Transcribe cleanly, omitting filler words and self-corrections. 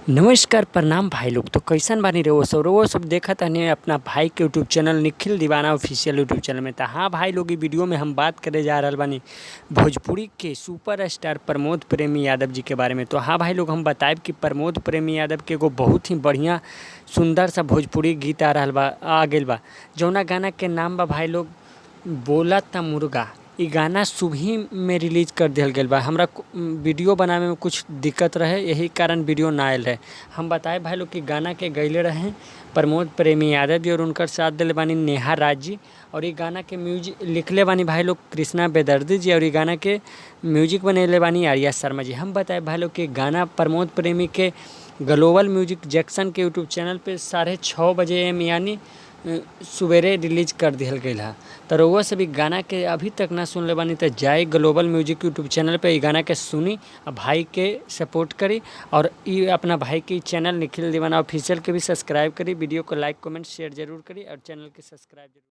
नमस्कार प्रणाम भाई लोग। तो कैसन बानी रहो सब देखत हनी अपना भाई के यूट्यूब चैनल निखिल दीवाना ऑफिशियल यूट्यूब चैनल में। तो हाँ भाई लोग, ये वीडियो में हम बात करे जा रहा बानी भोजपुरी के सुपर स्टार प्रमोद प्रेमी यादव जी के बारे में। तो हाँ भाई लोग, हम बताएब कि प्रमोद प्रेमी यादव के एगो बहुत ही बढ़िया सुंदर सा भोजपुरी गीत आ गइल बा, जौना गाना के नाम बा भाई लोग बोला ता मुर्गा। इ गाना सुबही में रिलीज कर दिया गया बा। हमरा वीडियो बनावे में कुछ दिक्कत रहे, यही कारण वीडियो ना आयल रहे। हम बताए भाई लोग कि गाना के गैले रहे प्रमोद प्रेमी यादव जी, और उनकर साथ दिले बानी नेहा राज जी। और ये गाना के म्यूजिक लिखले बानी भाई लोग कृष्णा बेदर्दी जी, और ये गाना के म्यूजिक बनैले बानी आर्या शर्मा जी। हम बताए भाई लोग कि गाना प्रमोद प्रेमी के ग्लोबल म्यूजिक जैक्सन के यूट्यूब चैनल पे 6:30 बजे AM यानी सुबेरे रिलीज कर दिया गया है। तो रउआ से भी गाना के अभी तक ना सुन ले बानी तो जाए ग्लोबल म्यूजिक यूट्यूब चैनल पे ये गाना के सुनी, भाई के सपोर्ट करी। और ये अपना भाई के चैनल निखिल दीवाना ऑफिशियल के भी सब्सक्राइब करी। वीडियो को लाइक कमेंट शेयर जरूर करी और चैनल के सब्सक्राइब जरूर।